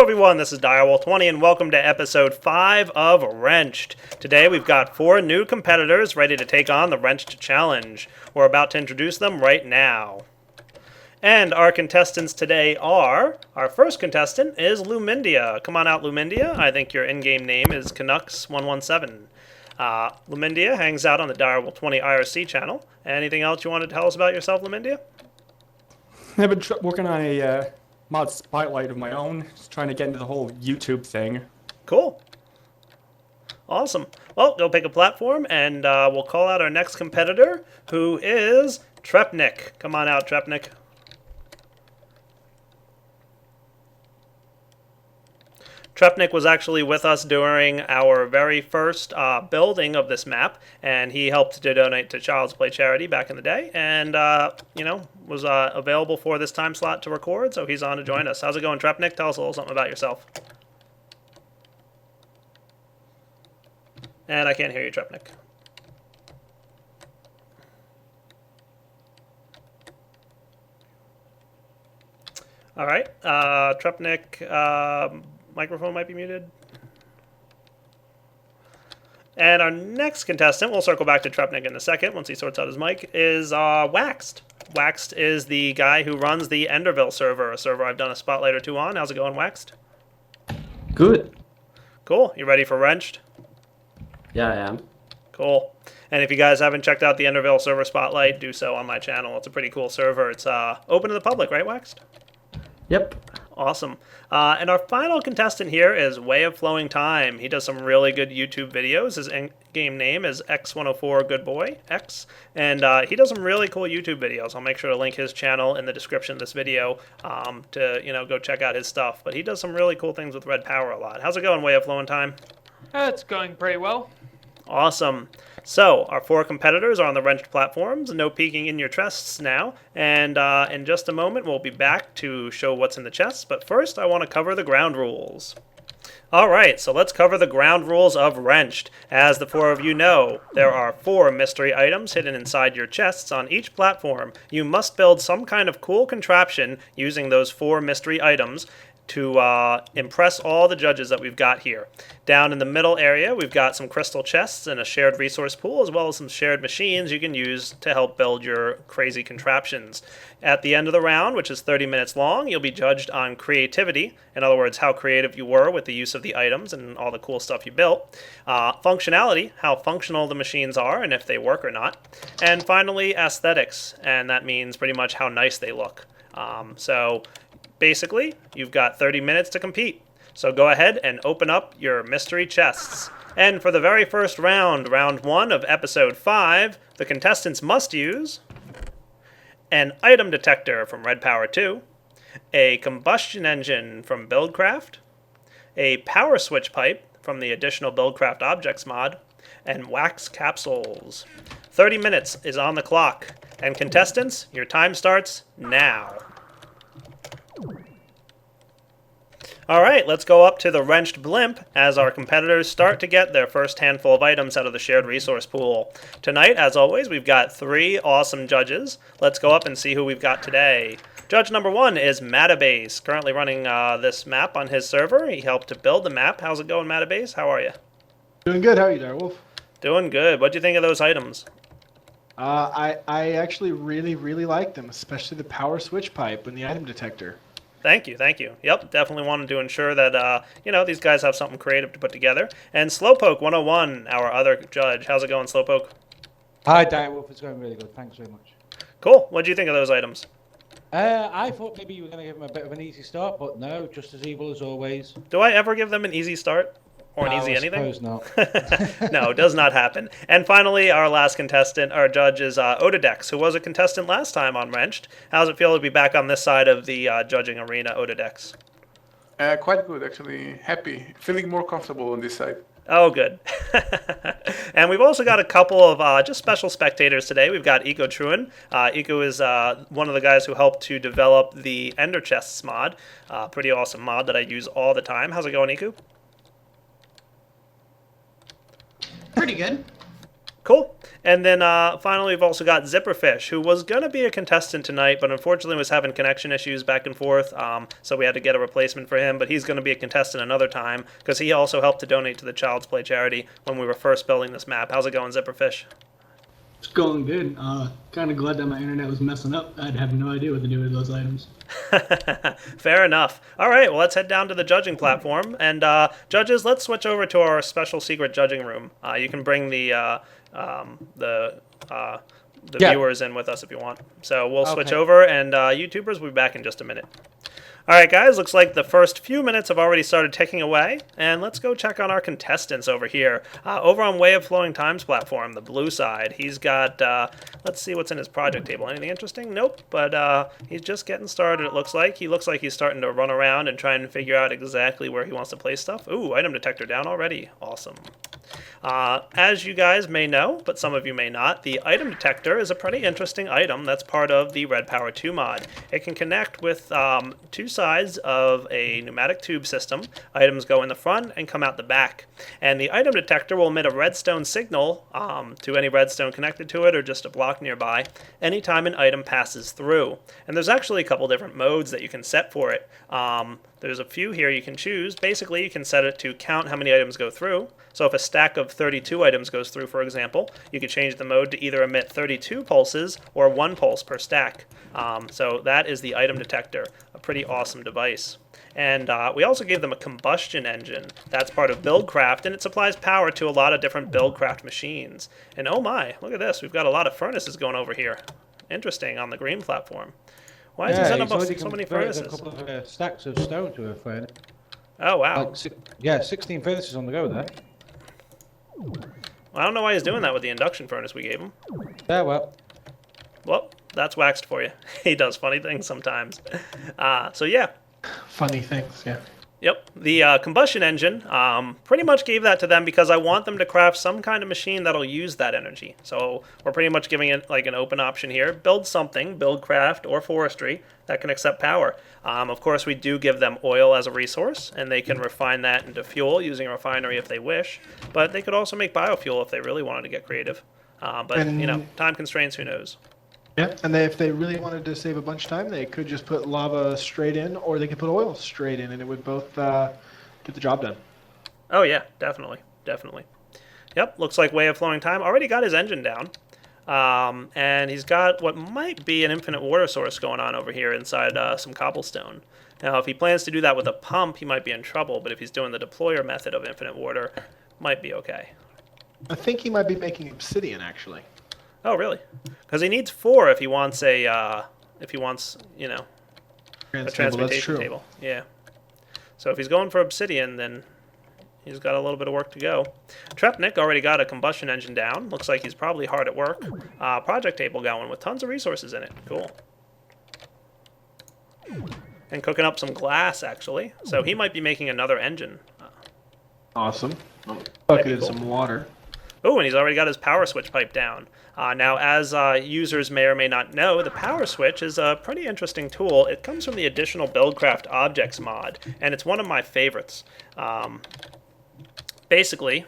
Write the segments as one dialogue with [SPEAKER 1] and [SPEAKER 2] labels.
[SPEAKER 1] everyone, this is Direwolf20 and welcome to episode 5 of Wrenched. Today we've got 4 new competitors ready to take on the Wrenched Challenge. We're about to introduce them right now. And our contestants today are, our first contestant is Lumindia. Come on out, Lumindia. I think your in-game name is Canucks117. Lumindia hangs out on the Direwolf20 IRC channel. Anything else you want to tell us about yourself, Lumindia?
[SPEAKER 2] I've been working on a mod spotlight of my own, just trying to get into the whole YouTube thing.
[SPEAKER 1] Cool. Awesome. Well, go pick a platform, and we'll call out our next competitor, who is Trepnik. Come on out, Trepnik. Trepnik was actually with us during our very first building of this map, and he helped to donate to Child's Play charity back in the day, and, was available for this time slot to record, so he's on to join us. How's it going, Trepnik? Tell us a little something about yourself. And I can't hear you, Trepnik. All right, Trepnik, microphone might be muted. And our next contestant, we'll circle back to Trepnik in a second once he sorts out his mic, is Waxed. Waxed is the guy who runs the Enderville server, a server I've done a spotlight or two on. How's it going, Waxed?
[SPEAKER 3] Good.
[SPEAKER 1] Cool. You ready for Wrenched?
[SPEAKER 3] Yeah, I am.
[SPEAKER 1] Cool. And if you guys haven't checked out the Enderville server spotlight, do so on my channel. It's a pretty cool server. It's open to the public, right, Waxed?
[SPEAKER 3] Yep.
[SPEAKER 1] Awesome. And our final contestant here is Way of Flowing Time. He does some really good YouTube videos. His in-game name is X104GoodBoyX, and he does some really cool YouTube videos. I'll make sure to link his channel in the description of this video to go check out his stuff. But he does some really cool things with Red Power a lot. How's it going, Way of Flowing Time?
[SPEAKER 4] It's going pretty well.
[SPEAKER 1] Awesome. So, our 4 competitors are on the Wrenched platforms. No peeking in your chests now. And in just a moment, we'll be back to show what's in the chests. But first, I want to cover the ground rules. Alright, so let's cover the ground rules of Wrenched. As the 4 of you know, there are 4 mystery items hidden inside your chests on each platform. You must build some kind of cool contraption using those 4 mystery items to impress all the judges that we've got here. Down in the middle area, we've got some crystal chests and a shared resource pool, as well as some shared machines you can use to help build your crazy contraptions. At the end of the round, which is 30 minutes long, you'll be judged on creativity. In other words, how creative you were with the use of the items and all the cool stuff you built. Functionality, how functional the machines are and if they work or not. And finally, aesthetics, and that means pretty much how nice they look. Basically, you've got 30 minutes to compete. So go ahead and open up your mystery chests. And for the very first round, round 1 of episode 5, the contestants must use an item detector from Red Power 2, a combustion engine from Buildcraft, a power switch pipe from the additional Buildcraft Objects mod, and wax capsules. 30 minutes is on the clock. And contestants, your time starts now. Alright, let's go up to the Wrenched Blimp as our competitors start to get their first handful of items out of the shared resource pool. Tonight, as always, we've got 3 awesome judges. Let's go up and see who we've got today. Judge number 1 is Matabase, currently running this map on his server. He helped to build the map. How's it going, Matabase? How are you?
[SPEAKER 5] Doing good. How are you, Direwolf?
[SPEAKER 1] Doing good. What do you think of those items?
[SPEAKER 5] I actually really like them, especially the power switch pipe and the item detector.
[SPEAKER 1] Thank you, thank you. Yep, definitely wanted to ensure that, these guys have something creative to put together. And Slowpoke101, our other judge. How's it going, Slowpoke?
[SPEAKER 6] Hi, Direwolf. It's going really good. Thanks very much.
[SPEAKER 1] Cool. What do you think of those items?
[SPEAKER 6] I thought maybe you were going to give them a bit of an easy start, but no, just as evil as always.
[SPEAKER 1] Do I ever give them an easy start? Or an
[SPEAKER 6] No,
[SPEAKER 1] easy anything?
[SPEAKER 6] I suppose not.
[SPEAKER 1] No, it does not happen. And finally, our last contestant, our judge, is Odadex, who was a contestant last time on Wrenched. How's it feel to be back on this side of the judging arena, Odadex?
[SPEAKER 7] Quite good, actually. Happy. Feeling more comfortable on this side.
[SPEAKER 1] Oh, good. And we've also got a couple of just special spectators today. We've got Eco Truin. Eco is one of the guys who helped to develop the Ender Chests mod. Pretty awesome mod that I use all the time. How's it going, Eco?
[SPEAKER 8] Pretty good.
[SPEAKER 1] Cool. And then finally, we've also got Zipperfish, who was going to be a contestant tonight, but unfortunately was having connection issues back and forth, so we had to get a replacement for him. But he's going to be a contestant another time, because he also helped to donate to the Child's Play charity when we were first building this map. How's it going, Zipperfish?
[SPEAKER 8] It's going good. Kind of glad that my internet was messing up. I'd have no idea what to do with those items.
[SPEAKER 1] Fair enough. All right, well, let's head down to the judging platform. And judges, let's switch over to our special secret judging room. You can bring the viewers in with us if you want. So we'll switch over, and YouTubers will be back in just a minute. All right, guys, looks like the first few minutes have already started ticking away, and let's go check on our contestants over here. Over on Way of Flowing Time's platform, the blue side, he's got, let's see what's in his project table. Anything interesting? Nope, but he's just getting started, it looks like. He looks like he's starting to run around and try and figure out exactly where he wants to place stuff. Ooh, item detector down already. Awesome. As you guys may know, but some of you may not, the item detector is a pretty interesting item that's part of the Red Power 2 mod. It can connect with two sides of a pneumatic tube system. Items go in the front and come out the back. And the item detector will emit a redstone signal to any redstone connected to it or just a block nearby anytime an item passes through. And there's actually a couple different modes that you can set for it. There's a few here you can choose. Basically, you can set it to count how many items go through. So if a stack of 32 items goes through, for example, you could change the mode to either emit 32 pulses or 1 pulse per stack. So that is the item detector, a pretty awesome device. And we also gave them a combustion engine. That's part of Buildcraft, and it supplies power to a lot of different Buildcraft machines. And oh my, look at this. We've got a lot of furnaces going over here. Interesting, on the green platform. Why is he setting up so many furnaces?
[SPEAKER 6] A couple of stacks of stone to a furnace.
[SPEAKER 1] Oh, wow.
[SPEAKER 6] Like 16 furnaces on the go there.
[SPEAKER 1] Well, I don't know why he's doing that with the induction furnace we gave him.
[SPEAKER 6] Yeah, well.
[SPEAKER 1] Well, that's waxed for you. He does funny things sometimes. So yeah.
[SPEAKER 5] Funny things, yeah.
[SPEAKER 1] Yep, the combustion engine, pretty much gave that to them because I want them to craft some kind of machine that'll use that energy. So we're pretty much giving it like an open option here. Build something, build craft or forestry that can accept power. Of course, we do give them oil as a resource, and they can refine that into fuel using a refinery if they wish. But they could also make biofuel if they really wanted to get creative. But, you know, time constraints, who knows?
[SPEAKER 5] Yeah, and if they really wanted to save a bunch of time, they could just put lava straight in, or they could put oil straight in, and it would both get the job done.
[SPEAKER 1] Oh yeah, definitely, definitely. Yep, looks like Way of Flowing Time already got his engine down, and he's got what might be an infinite water source going on over here inside some cobblestone. Now, if he plans to do that with a pump, he might be in trouble, but if he's doing the deployer method of infinite water, might be okay.
[SPEAKER 5] I think he might be making obsidian, actually.
[SPEAKER 1] Oh, really? Because he needs 4 if he wants a, you know, a transportation table. Yeah. So if he's going for obsidian, then he's got a little bit of work to go. Trepnik already got a combustion engine down. Looks like he's probably hard at work. Project table going with tons of resources in it. Cool. And cooking up some glass, actually. So he might be making another engine.
[SPEAKER 5] Awesome. Bucket in some water.
[SPEAKER 1] Oh, and he's already got his power switch pipe down. Now, as users may or may not know, the power switch is a pretty interesting tool. It comes from the additional Buildcraft Objects mod, and it's one of my favorites. Basically,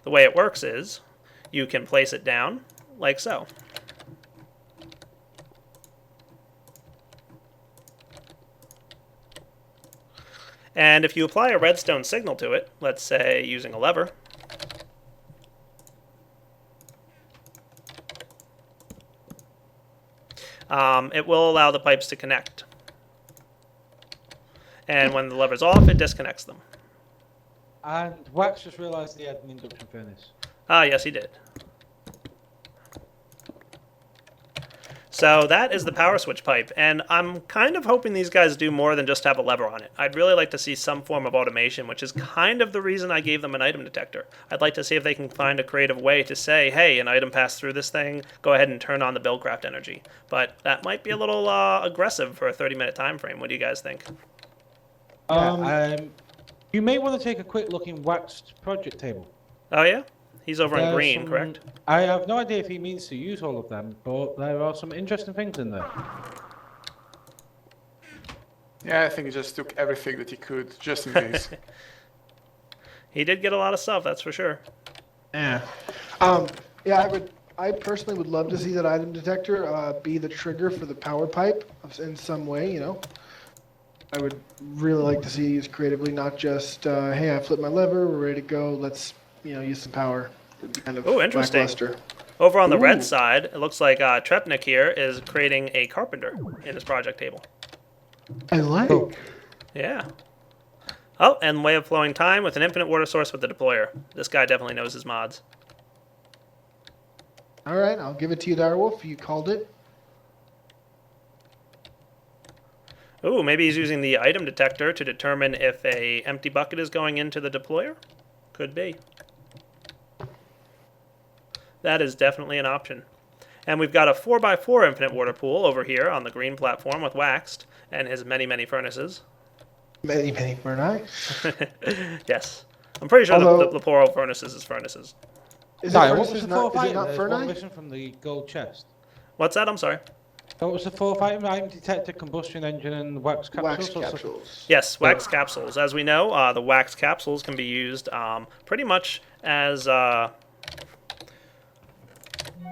[SPEAKER 1] the way it works is you can place it down like so. And if you apply a redstone signal to it, let's say using a lever, it will allow the pipes to connect. And when the lever's off, it disconnects them.
[SPEAKER 6] And Wax just realised he had an induction furnace.
[SPEAKER 1] Ah, yes, he did. So that is the power switch pipe, and I'm kind of hoping these guys do more than just have a lever on it. I'd really like to see some form of automation, which is kind of the reason I gave them an item detector. I'd like to see if they can find a creative way to say, hey, an item passed through this thing, go ahead and turn on the Buildcraft energy. But that might be a little aggressive for a 30-minute time frame. What do you guys think?
[SPEAKER 6] You may want to take a quick look in Waxed project table.
[SPEAKER 1] Oh, yeah? He's over in green, correct?
[SPEAKER 6] I have no idea if he means to use all of them, but there are some interesting things in there.
[SPEAKER 7] Yeah, I think he just took everything that he could, just in case.
[SPEAKER 1] He did get a lot of stuff, that's for sure.
[SPEAKER 5] Yeah. Yeah, I personally would love to see that item detector be the trigger for the power pipe in some way. You know, I would really like to see it used creatively, not just hey, I flipped my lever, we're ready to go. Let's use some power. It'd be kind of
[SPEAKER 1] Oh, interesting.
[SPEAKER 5] lackluster.
[SPEAKER 1] Over on the
[SPEAKER 5] Ooh.
[SPEAKER 1] red side, it looks like Trepnik here is creating a carpenter in his project table.
[SPEAKER 5] I like.
[SPEAKER 1] Yeah. Oh, and way of flowing time with an infinite water source with the deployer. This guy definitely knows his mods.
[SPEAKER 5] All right, I'll give it to you, Direwolf. You called it.
[SPEAKER 1] Ooh, maybe he's using the item detector to determine if a empty bucket is going into the deployer. Could be. That is definitely an option. And we've got a 4x4 infinite water pool over here on the green platform with Waxed and his many, many furnaces.
[SPEAKER 5] Many, many furnace.
[SPEAKER 1] Yes. I'm pretty sure
[SPEAKER 5] Although-
[SPEAKER 1] the plural furnaces is furnaces.
[SPEAKER 5] Is
[SPEAKER 6] Sorry,
[SPEAKER 5] it
[SPEAKER 6] what was
[SPEAKER 5] furnaces
[SPEAKER 6] the fourth
[SPEAKER 5] is it
[SPEAKER 6] item?
[SPEAKER 5] not
[SPEAKER 6] There's one
[SPEAKER 5] furnace?
[SPEAKER 6] missing from the gold chest.
[SPEAKER 1] What's that? I'm sorry.
[SPEAKER 6] What was the fourth item? Item detector, combustion engine, and wax capsules?
[SPEAKER 5] Wax
[SPEAKER 6] or something?
[SPEAKER 5] capsules.
[SPEAKER 1] Yes, wax capsules. As we know, the wax capsules can be used pretty much as...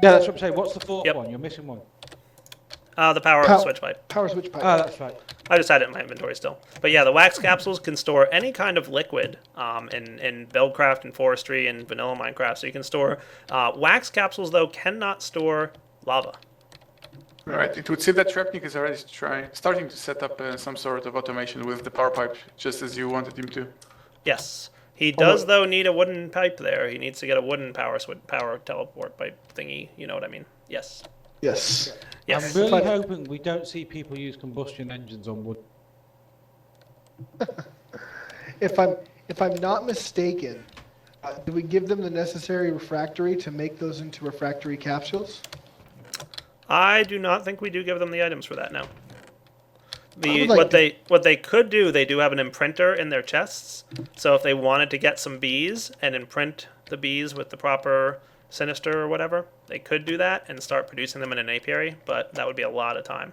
[SPEAKER 6] Yeah, that's what I'm saying. What's the fourth
[SPEAKER 1] Yep.
[SPEAKER 6] one? You're missing one.
[SPEAKER 1] the power switch pipe.
[SPEAKER 5] Power switch pipe.
[SPEAKER 6] Oh, that's right.
[SPEAKER 1] I just had it in my inventory still. But yeah, the wax capsules can store any kind of liquid in Buildcraft and Forestry and vanilla Minecraft. So you can store... wax capsules, though, cannot store lava.
[SPEAKER 7] Right. It would seem that Trepnik is already starting to set up some sort of automation with the power pipe, just as you wanted him to.
[SPEAKER 1] Yes. He does, though, need a wooden pipe there. He needs to get a wooden power teleport pipe thingy. You know what I mean? Yes.
[SPEAKER 5] Yes.
[SPEAKER 1] Yes.
[SPEAKER 6] I'm really hoping we don't see people use combustion engines on wood.
[SPEAKER 5] If I'm not mistaken, do we give them the necessary refractory to make those into refractory capsules?
[SPEAKER 1] I do not think we do give them the items for that now.
[SPEAKER 5] I would like
[SPEAKER 1] What they could do, they do have an imprinter in their chests. So if they wanted to get some bees and imprint the bees with the proper sinister or whatever, they could do that and start producing them in an apiary, but that would be a lot of time.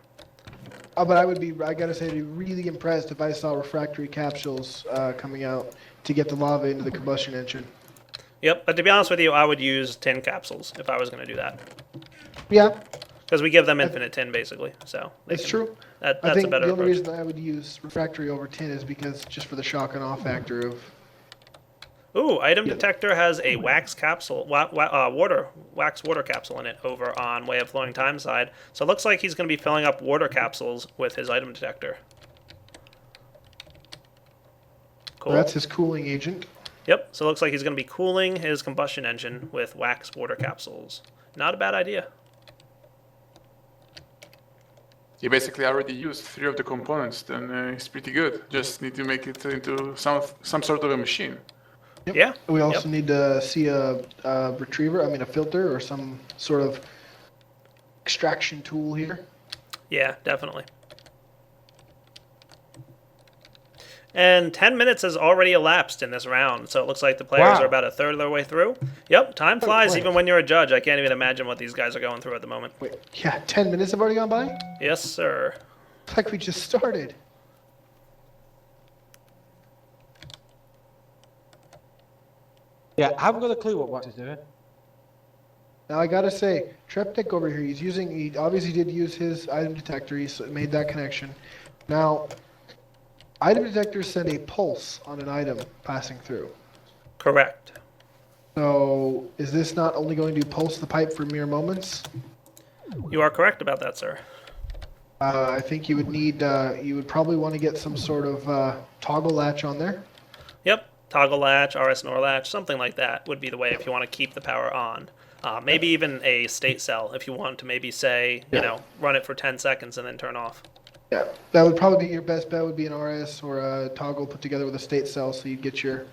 [SPEAKER 5] But I gotta say, I'd be really impressed if I saw refractory capsules coming out to get the lava into the combustion engine.
[SPEAKER 1] Yep, but to be honest with you, I would use tin capsules if I was going to do that.
[SPEAKER 5] Yeah,
[SPEAKER 1] Because we give them infinite tin, basically. So
[SPEAKER 5] it's true. I
[SPEAKER 1] That's a
[SPEAKER 5] think
[SPEAKER 1] better
[SPEAKER 5] the only
[SPEAKER 1] approach.
[SPEAKER 5] reason I would use refractory over tin is because just for the shock and awe factor of.
[SPEAKER 1] Ooh, item detector has a wax capsule, wax water capsule in it over on Way of Flowing Time side. So it looks like he's going to be filling up water capsules with his item detector. Cool.
[SPEAKER 5] That's his cooling agent.
[SPEAKER 1] Yep, so it looks like he's going to be cooling his combustion engine with wax water capsules. Not a bad idea.
[SPEAKER 7] He basically already used 3 of the components, then it's pretty good. Just need to make it into some sort of a machine.
[SPEAKER 5] Yep.
[SPEAKER 1] Yeah.
[SPEAKER 5] We also need to see a filter or some sort of extraction tool here.
[SPEAKER 1] Yeah, definitely. And 10 minutes has already elapsed in this round, so it looks like the players
[SPEAKER 6] Wow.
[SPEAKER 1] are about a third of their way through. Yep, time flies
[SPEAKER 5] wait.
[SPEAKER 1] even when you're a judge. I can't even imagine what these guys are going through at the moment.
[SPEAKER 5] Wait, yeah, 10 minutes have already gone by?
[SPEAKER 1] Yes, sir.
[SPEAKER 5] It's like we just started.
[SPEAKER 6] Yeah, I haven't got a clue what Wax is doing.
[SPEAKER 5] Now I gotta say, Trepnik over here, he obviously did use his item detector, he made that connection. Now, item detectors send a pulse on an item passing through.
[SPEAKER 1] Correct.
[SPEAKER 5] So, is this not only going to pulse the pipe for mere moments?
[SPEAKER 1] You are correct about that, sir.
[SPEAKER 5] I think you would probably want to get some sort of toggle latch on there.
[SPEAKER 1] Yep, toggle latch, RS NOR latch, something like that would be the way if you want to keep the power on. Maybe even a state cell if you want to maybe say, run it for 10 seconds and then turn off.
[SPEAKER 5] Yeah, that would probably be your best bet. Would be an RS or a toggle put together with a state cell, so you'd get your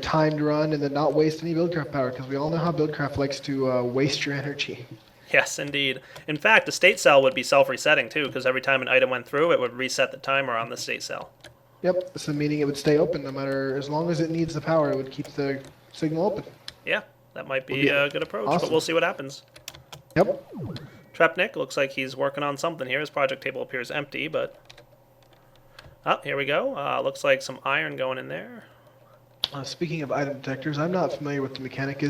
[SPEAKER 5] timed run and then not waste any Buildcraft power, because we all know how Buildcraft likes to waste your energy.
[SPEAKER 1] Yes, indeed. In fact, a state cell would be self-resetting too, because every time an item went through, it would reset the timer on the state cell.
[SPEAKER 5] Yep, so meaning it would stay open no matter, as long as it needs the power, it would keep the signal open.
[SPEAKER 1] Yeah, that might be a good approach, but
[SPEAKER 5] awesome.
[SPEAKER 1] we'll see what happens.
[SPEAKER 5] Yep.
[SPEAKER 1] Trepnik looks like he's working on something here. His project table appears empty, but... Oh, here we go. Looks like some iron going in there.
[SPEAKER 5] Speaking of item detectors, I'm not familiar with the mechanic.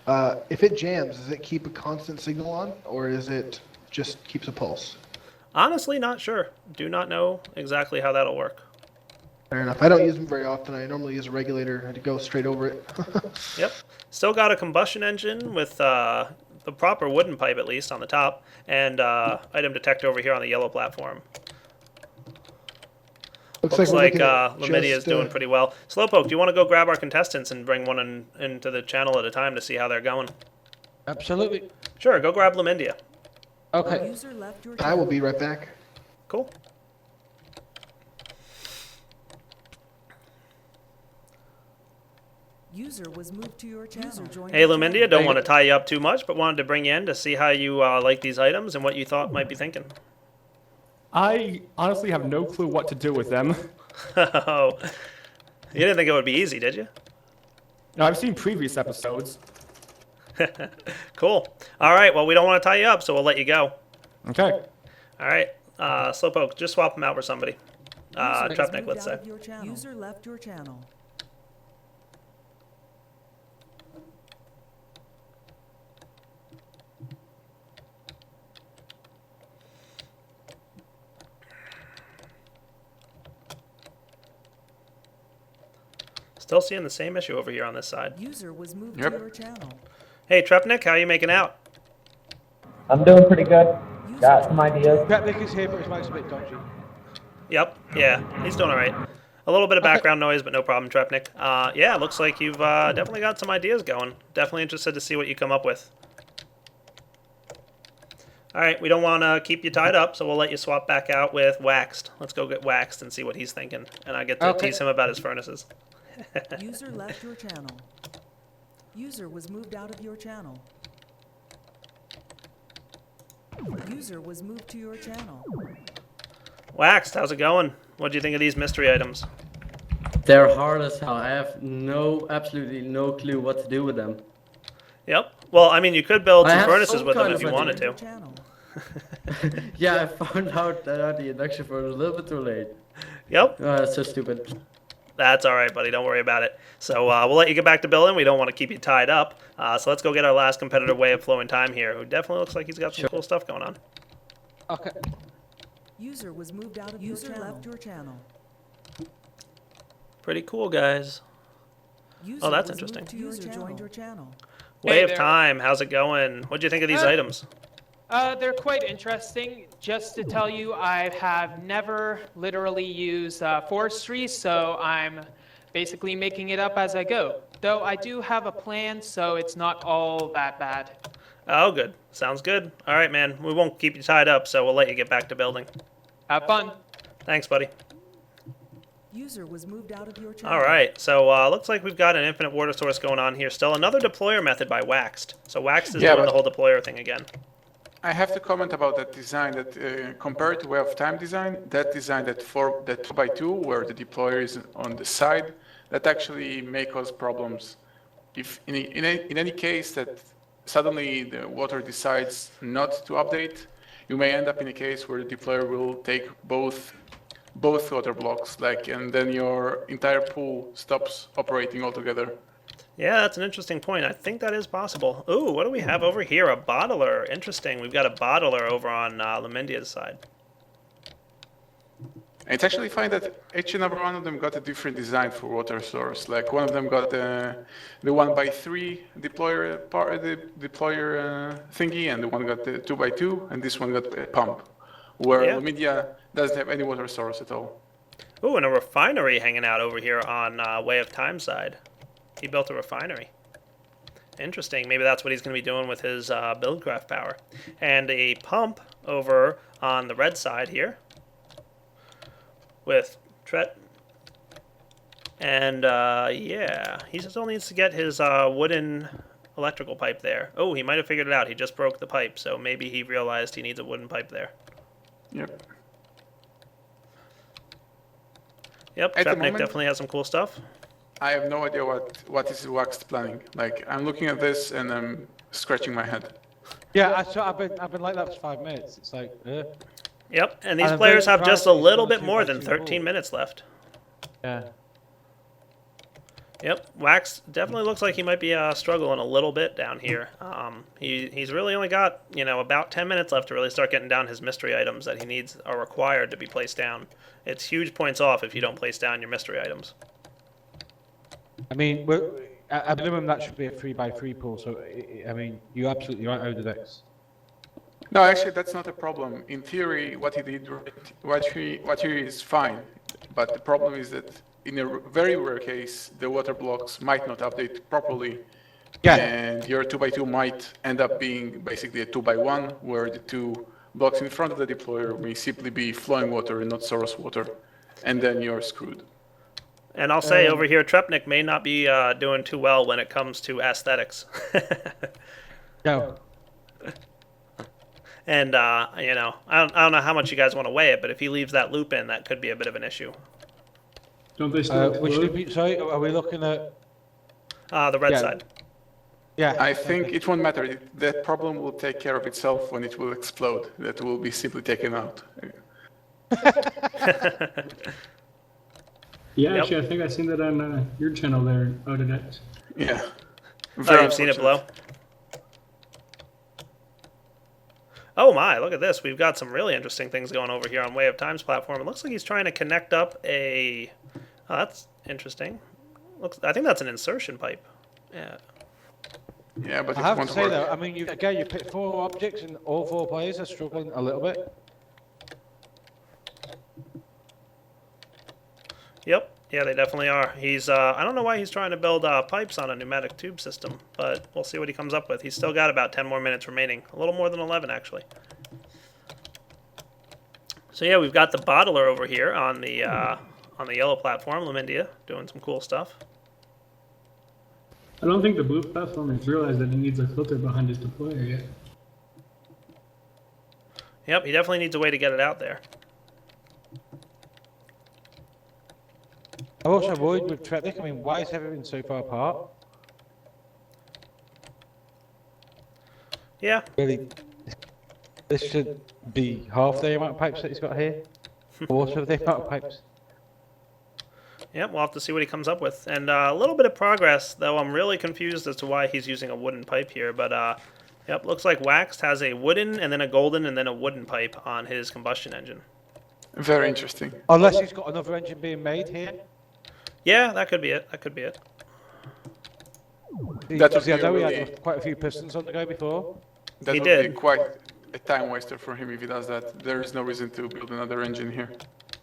[SPEAKER 5] If it jams, does it keep a constant signal on, or is it just keeps a pulse?
[SPEAKER 1] Honestly, not sure. Do not know exactly how that'll work.
[SPEAKER 5] Fair enough. I don't use them very often. I normally use a regulator to go straight over it.
[SPEAKER 1] Yep. Still got a combustion engine with the proper wooden pipe, at least, on the top, and item detector over here on the yellow platform. Looks
[SPEAKER 5] we're
[SPEAKER 1] like
[SPEAKER 5] looking at
[SPEAKER 1] Lamidia is
[SPEAKER 5] just,
[SPEAKER 1] doing pretty well. Slowpoke, do you want to go grab our contestants and bring one into the channel at a time to see how they're going?
[SPEAKER 6] Absolutely.
[SPEAKER 1] Sure, go grab Lamidia.
[SPEAKER 6] Okay.
[SPEAKER 5] I will be right back.
[SPEAKER 1] Cool.
[SPEAKER 9] User was moved to your channel.
[SPEAKER 1] Hey, Lumindia, don't want to tie you up too much, but wanted to bring you in to see how you like these items and what you thought might be thinking.
[SPEAKER 2] I honestly have no clue what to do with them.
[SPEAKER 1] Oh, you didn't think it would be easy, did you?
[SPEAKER 2] No, I've seen previous episodes.
[SPEAKER 1] Cool. All right, well, we don't want to tie you up, so we'll let you go.
[SPEAKER 2] Okay.
[SPEAKER 1] All right, Slowpoke, just swap them out for somebody. Trepnik, let's say.
[SPEAKER 9] User left your channel.
[SPEAKER 1] Still seeing the same issue over here on this side.
[SPEAKER 9] User was moved
[SPEAKER 7] Yep.
[SPEAKER 9] to your channel.
[SPEAKER 1] Hey, Trepnik, how you making out?
[SPEAKER 10] I'm doing pretty good. Got some ideas.
[SPEAKER 6] Petlik is here, but his mic's a bit dodgy.
[SPEAKER 1] Yep, yeah, he's doing all right. A little bit of background noise, but no problem, Trepnik. Yeah, looks like you've definitely got some ideas going. Definitely interested to see what you come up with. All right, we don't want to keep you tied up, so we'll let you swap back out with Waxed. Let's go get Waxed and see what he's thinking. And I get to tease him about his furnaces.
[SPEAKER 9] User left your channel. User was moved out of your channel. User was moved to your channel.
[SPEAKER 1] Waxed, how's it going? What do you think of these mystery items?
[SPEAKER 3] They're hard as hell. I have absolutely no clue what to do with them.
[SPEAKER 1] Yep. Well, I mean, you could build
[SPEAKER 3] I
[SPEAKER 1] some
[SPEAKER 3] have
[SPEAKER 1] furnaces
[SPEAKER 3] some
[SPEAKER 1] with them
[SPEAKER 3] kind
[SPEAKER 1] if you
[SPEAKER 3] of
[SPEAKER 1] wanted
[SPEAKER 9] Your
[SPEAKER 1] to.
[SPEAKER 9] channel.
[SPEAKER 3] Yeah, I found out that the induction furnace was a little bit too late.
[SPEAKER 1] Yep.
[SPEAKER 3] That's so stupid.
[SPEAKER 1] That's all right, buddy. Don't worry about it. So we'll let you get back to building. We don't want to keep you tied up. So let's go get our last competitor way of flowing time here, who definitely looks like he's got some cool stuff going on.
[SPEAKER 6] Okay.
[SPEAKER 9] User was moved out of your channel. User left your channel.
[SPEAKER 1] Pretty cool, guys.
[SPEAKER 9] User
[SPEAKER 1] that's
[SPEAKER 9] was
[SPEAKER 1] interesting.
[SPEAKER 9] moved to User joined your channel.
[SPEAKER 1] Way of
[SPEAKER 4] there.
[SPEAKER 1] time. How's it going? What'd you think of these items?
[SPEAKER 4] They're quite interesting. Just to tell you, I have never literally used forestry, so I'm basically making it up as I go. Though I do have a plan, so it's not all that bad.
[SPEAKER 1] Oh, good. Sounds good. All right, man. We won't keep you tied up, so we'll let you get back to building.
[SPEAKER 4] Have fun.
[SPEAKER 1] Thanks, buddy.
[SPEAKER 9] User was moved out of your channel.
[SPEAKER 1] All right, so looks like we've got an infinite water source going on here still. Another deployer method by Waxed. So Waxed is doing the whole deployer thing again.
[SPEAKER 7] I have to comment about that design that compared to Way of Time design, that 2x2 where the deployer is on the side, that actually may cause problems. If in any case that suddenly the water decides not to update, you may end up in a case where the deployer will take both water blocks, and then your entire pool stops operating altogether.
[SPEAKER 1] Yeah, that's an interesting point. I think that is possible. Ooh, what do we have over here? A bottler. Interesting. We've got a bottler over on Lamindia's side.
[SPEAKER 7] It's actually fine that each and every one of them got a different design for water source. Like one of them got the 1x3 deployer thingy, and the one got the 2x2, and this one got a pump. Where Lumidia doesn't have any water source at all.
[SPEAKER 1] Ooh, and a refinery hanging out over here on Way of Time side. He built a refinery. Interesting. Maybe that's what he's going to be doing with his buildcraft power. And a pump over on the red side here with Tret. And yeah, he still needs to get his wooden electrical pipe there. Oh, he might have figured it out. He just broke the pipe, so maybe he realized he needs a wooden pipe there.
[SPEAKER 7] Yep.
[SPEAKER 1] Yep, Trepnik definitely has some cool stuff.
[SPEAKER 7] I have no idea what is Waxed planning. Like, I'm looking at this and I'm scratching my head.
[SPEAKER 6] Yeah, I've been like that for 5 minutes. It's like,
[SPEAKER 1] Yep, and these
[SPEAKER 6] I'm
[SPEAKER 1] players
[SPEAKER 6] very
[SPEAKER 1] have just a
[SPEAKER 6] surprised
[SPEAKER 1] little
[SPEAKER 6] that
[SPEAKER 1] bit
[SPEAKER 6] it's
[SPEAKER 1] more
[SPEAKER 6] not
[SPEAKER 1] than
[SPEAKER 6] too
[SPEAKER 1] 13
[SPEAKER 6] cool.
[SPEAKER 1] minutes left.
[SPEAKER 6] Yeah.
[SPEAKER 1] Yep, Wax definitely looks like he might be struggling a little bit down here. He's really only got, about 10 minutes left to really start getting down his mystery items that he needs are required to be placed down. It's huge points off if you don't place down your mystery items.
[SPEAKER 6] I mean, at minimum that should be a 3x3 pool. So I mean, you're absolutely right, Odedex.
[SPEAKER 7] No, actually, that's not a problem. In theory, what he did, what he is fine. But the problem is that in a very rare case, the water blocks might not update properly.
[SPEAKER 6] Yeah.
[SPEAKER 7] And your 2x2 might end up being basically a 2x1, where the 2 blocks in front of the deployer may simply be flowing water and not source water. And then you're screwed.
[SPEAKER 1] And I'll say over here, Trepnik may not be doing too well when it comes to aesthetics.
[SPEAKER 6] No.
[SPEAKER 1] And, I don't know how much you guys want to weigh it, but if he leaves that loop in, that could be a bit of an issue.
[SPEAKER 8] Don't they still explode?
[SPEAKER 6] Sorry, are we looking at...
[SPEAKER 1] The red side.
[SPEAKER 6] Yeah.
[SPEAKER 7] I think it won't matter. That problem will take care of itself when it will explode. That will be simply taken out.
[SPEAKER 8] Yeah, actually, I think I seen that on your channel there, Odedex.
[SPEAKER 7] Yeah.
[SPEAKER 1] Oh, you've seen it below? Oh my, look at this. We've got some really interesting things going over here on Way of Time's platform. It looks like he's trying to connect up a... Oh, that's interesting. I think that's an insertion pipe. Yeah.
[SPEAKER 7] Yeah, but
[SPEAKER 6] I have to say though, I mean, you pick 4 objects and all 4 players are struggling a little bit.
[SPEAKER 1] Yep. Yeah, they definitely are. He's, I don't know why he's trying to build pipes on a pneumatic tube system, but we'll see what he comes up with. He's still got about 10 more minutes remaining. A little more than 11, actually. So yeah, we've got the bottler over here on the yellow platform, Lumindia, doing some cool stuff.
[SPEAKER 8] I don't think the blue platform has realized that he needs a filter behind his deployer yet.
[SPEAKER 1] Yep, he definitely needs a way to get it out there.
[SPEAKER 6] I'm also worried with Trepnik. I mean, why is everything so far apart?
[SPEAKER 1] Yeah.
[SPEAKER 6] Really, this should be half the amount of pipes that he's got here. Quarter of the amount of pipes.
[SPEAKER 1] Yep, we'll have to see what he comes up with. And a little bit of progress, though I'm really confused as to why he's using a wooden pipe here. But, yep, looks like Waxed has a wooden and then a golden and then a wooden pipe on his combustion engine.
[SPEAKER 7] Very interesting.
[SPEAKER 6] Unless he's got another engine being made here.
[SPEAKER 1] Yeah, that could be it. That could be it.
[SPEAKER 6] Because I know he had quite a few pistons on the go before.
[SPEAKER 7] That
[SPEAKER 1] He
[SPEAKER 7] would
[SPEAKER 1] did.
[SPEAKER 7] be quite a time waster for him if he does that. There is no reason to build another engine here.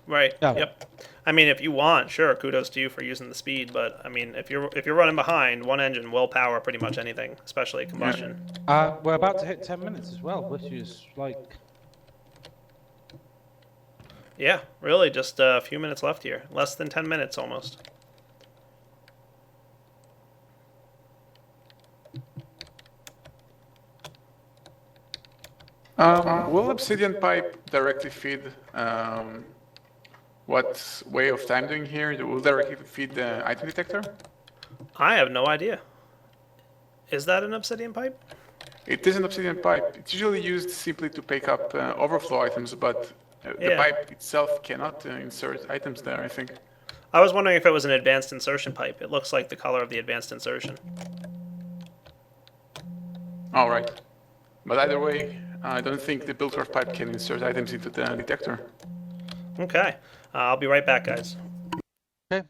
[SPEAKER 1] Right.
[SPEAKER 6] No.
[SPEAKER 1] Yep. I mean, if you want, sure, kudos to you for using the speed. But I mean, if you're running behind, one engine will power pretty much anything, especially combustion.
[SPEAKER 6] We're about to hit 10 minutes as well, which is like...
[SPEAKER 1] Yeah, really, just a few minutes left here. Less than 10 minutes almost.
[SPEAKER 7] Will Obsidian Pipe directly feed what Way of Time doing here? Will directly feed the item detector?
[SPEAKER 1] I have no idea. Is that an obsidian pipe?
[SPEAKER 7] It is an Obsidian Pipe. It's usually used simply to pick up overflow items, but the
[SPEAKER 1] Yeah.
[SPEAKER 7] pipe itself cannot insert items there, I think.
[SPEAKER 1] I was wondering if it was an advanced insertion pipe. It looks like the color of the advanced insertion.
[SPEAKER 7] All right. But either way, I don't think the Buildcraft pipe can insert items into the detector.
[SPEAKER 1] Okay. I'll be right back, guys.
[SPEAKER 6] Okay.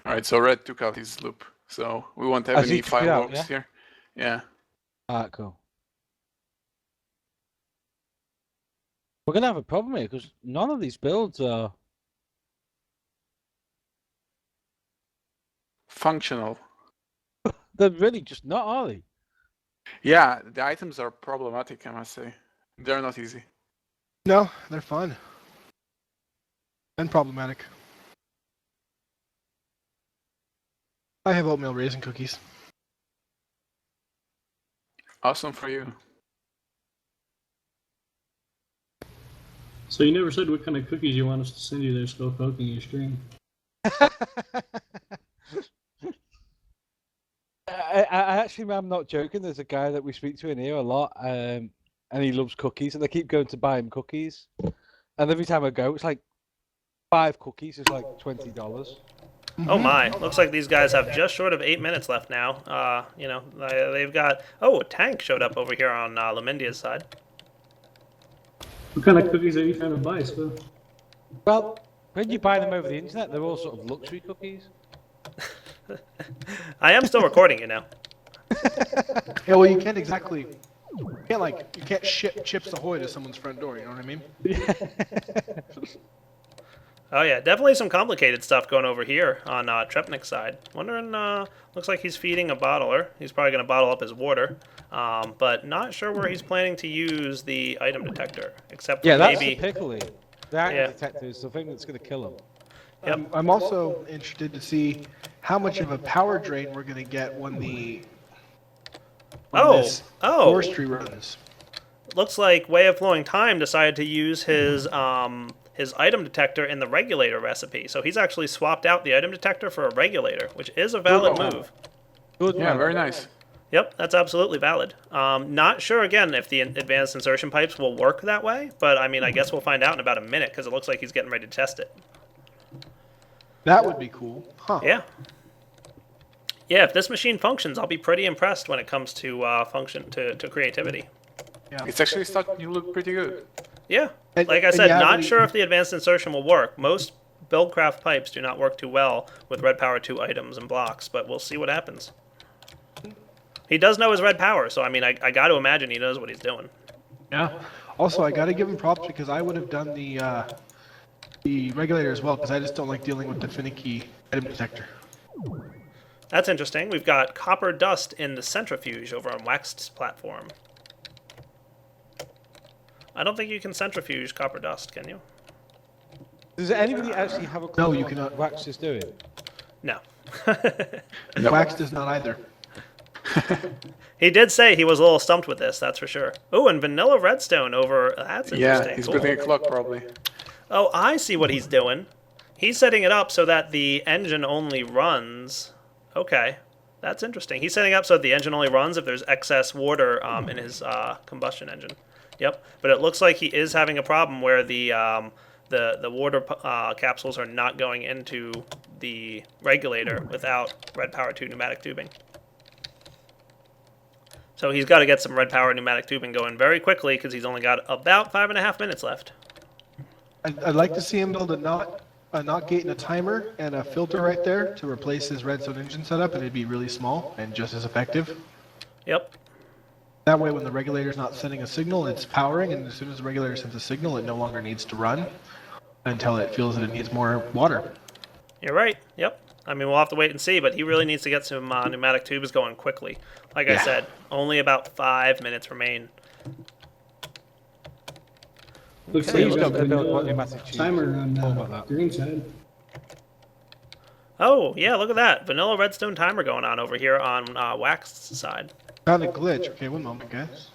[SPEAKER 7] All right, so Red took out his loop, so we won't have
[SPEAKER 6] Has he
[SPEAKER 7] any
[SPEAKER 6] took it out,
[SPEAKER 7] fireworks here. Yeah.
[SPEAKER 6] Alright, cool. We're gonna have a problem here because none of these builds are
[SPEAKER 7] Functional.
[SPEAKER 6] they're really just not, are they?
[SPEAKER 7] Yeah, the items are problematic, I must say. They're not easy.
[SPEAKER 5] No, they're fun. And problematic. I have oatmeal raisin cookies.
[SPEAKER 7] Awesome for you.
[SPEAKER 8] So you never said what kind of cookies you want us to send you there, Skull Poking your stream.
[SPEAKER 6] I actually am not joking. There's a guy that we speak to in here a lot, and he loves cookies, and I keep going to buy him cookies. And every time I go, it's like 5 cookies is like $20.
[SPEAKER 1] Oh my! Looks like these guys have just short of 8 minutes left now. You know, they've got. Oh, a tank showed up over here on Lumindia's side.
[SPEAKER 8] What kind of cookies are you trying to buy, Spo?
[SPEAKER 6] Well, when you buy them over the internet, they're all sort of luxury cookies.
[SPEAKER 1] I am still recording you now.
[SPEAKER 5] Yeah, well, you can't exactly. You can't ship Chips Ahoy to someone's front door. You know what I mean?
[SPEAKER 1] Oh yeah, definitely some complicated stuff going over here on Trepnik's side. Wondering, looks like he's feeding a bottler. He's probably going to bottle up his water, but not sure where he's planning to use the item detector, except for
[SPEAKER 6] that's
[SPEAKER 1] maybe.
[SPEAKER 6] the pickle. The item detector is the thing that's going to kill him.
[SPEAKER 1] Yep.
[SPEAKER 5] I'm also interested to see how much of a power drain we're going to get when this forestry runs.
[SPEAKER 1] Looks like Way of Flowing Time decided to use his item detector in the regulator recipe. So he's actually swapped out the item detector for a regulator, which is a valid move.
[SPEAKER 7] Good. Yeah, very nice.
[SPEAKER 1] Yep, that's absolutely valid. Not sure, again, if the advanced insertion pipes will work that way, but I mean, I guess we'll find out in about a minute, because it looks like he's getting ready to test it.
[SPEAKER 5] That would be cool. Huh.
[SPEAKER 1] Yeah. Yeah, if this machine functions, I'll be pretty impressed when it comes to to creativity.
[SPEAKER 5] Yeah.
[SPEAKER 7] It's actually starting to look pretty good.
[SPEAKER 1] Yeah. Like I said, not sure if the advanced insertion will work. Most Buildcraft pipes do not work too well with Red Power 2 items and blocks, but we'll see what happens. He does know his Red Power, so I mean, I got to imagine he knows what he's doing.
[SPEAKER 5] Yeah. Also, I got to give him props because I would have done the regulator as well, because I just don't like dealing with the finicky item detector.
[SPEAKER 1] That's interesting. We've got copper dust in the centrifuge over on Waxed's platform. I don't think you can centrifuge copper dust, can you?
[SPEAKER 6] Does anybody actually have a clue
[SPEAKER 5] No, you
[SPEAKER 6] what
[SPEAKER 5] cannot.
[SPEAKER 6] Wax is doing?
[SPEAKER 1] No.
[SPEAKER 5] Wax does not either.
[SPEAKER 1] He did say he was a little stumped with this, that's for sure. Oh, and vanilla redstone over. That's interesting.
[SPEAKER 7] Yeah, he's
[SPEAKER 1] Cool.
[SPEAKER 7] building a clock probably.
[SPEAKER 1] Oh, I see what he's doing. He's setting it up so that the engine only runs. Okay, that's interesting. He's setting up so that the engine only runs if there's excess water in his combustion engine. Yep, but it looks like he is having a problem where the water capsules are not going into the regulator without Red Power 2 pneumatic tubing. So he's got to get some Red Power pneumatic tubing going very quickly because he's only got about 5.5 minutes left.
[SPEAKER 5] I'd like to see him build a NOT gate and a timer and a filter right there to replace his redstone engine setup, and it'd be really small and just as effective.
[SPEAKER 1] Yep.
[SPEAKER 5] That way, when the regulator's not sending a signal, it's powering, and as soon as the regulator sends a signal, it no longer needs to run until it feels that it needs more water.
[SPEAKER 1] You're right. Yep. I mean, we'll have to wait and see, but he really needs to get some pneumatic tubes going quickly. Like I said, only about 5 minutes remain.
[SPEAKER 8] Looks like he's got the timer on green side.
[SPEAKER 1] Oh, yeah, look at that. Vanilla redstone timer going on over here on Waxed's side.
[SPEAKER 5] Found a glitch. Okay, one moment, guys.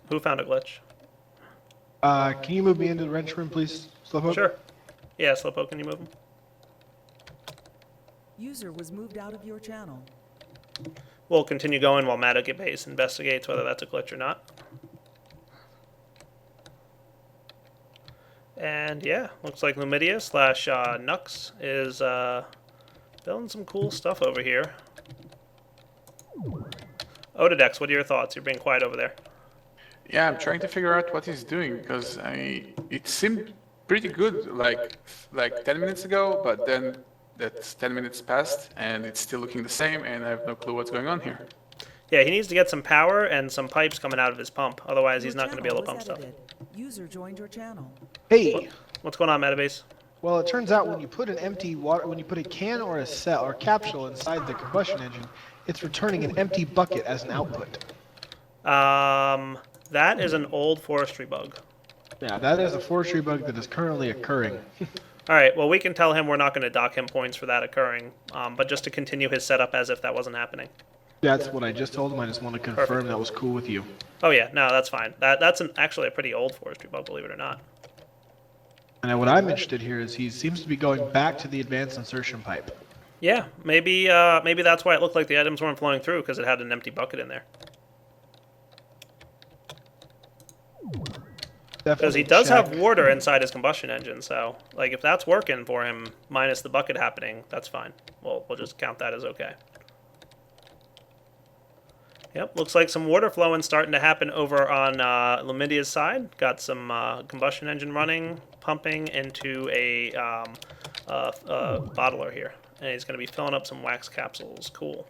[SPEAKER 1] Who found a glitch?
[SPEAKER 5] Can you move me into the wrench room, please, Slowpoke?
[SPEAKER 1] Sure. Yeah, Slowpoke, can you move him?
[SPEAKER 9] User was moved out of your channel.
[SPEAKER 1] We'll continue going while Base investigates whether that's a glitch or not. And yeah, looks like Lumidia / Nux is building some cool stuff over here. Ododex, what are your thoughts? You're being quiet over there.
[SPEAKER 7] Yeah, I'm trying to figure out what he's doing because it seemed pretty good like 10 minutes ago, but then that's 10 minutes passed and it's still looking the same, and I have no clue what's going on here.
[SPEAKER 1] Yeah, he needs to get some power and some pipes coming out of his pump. Otherwise, he's not going to be able to pump stuff.
[SPEAKER 9] User joined your channel.
[SPEAKER 5] Hey.
[SPEAKER 1] What's going on, Metabase?
[SPEAKER 5] Well, it turns out when you put an empty water, when you put a can or a cell or capsule inside the combustion engine, it's returning an empty bucket as an output.
[SPEAKER 1] That is an old forestry bug.
[SPEAKER 5] Yeah, that is a forestry bug that is currently occurring.
[SPEAKER 1] All right, well, we can tell him we're not going to dock him points for that occurring, but just to continue his setup as if that wasn't happening.
[SPEAKER 5] That's what I just told him. I just want to confirm that was cool with you.
[SPEAKER 1] Oh, yeah, no, that's fine. That's actually a pretty old forestry bug, believe it or not.
[SPEAKER 5] And what I'm interested here is he seems to be going back to the advanced insertion pipe.
[SPEAKER 1] Yeah, maybe that's why it looked like the items weren't flowing through, because it had an empty bucket in there. Because he does have water inside his combustion engine, so like if that's working for him, minus the bucket happening, that's fine. We'll just count that as okay. Yep, looks like some water flowing starting to happen over on Lumidia's side. Got some combustion engine running, pumping into a bottler here. And he's going to be filling up some wax capsules. Cool.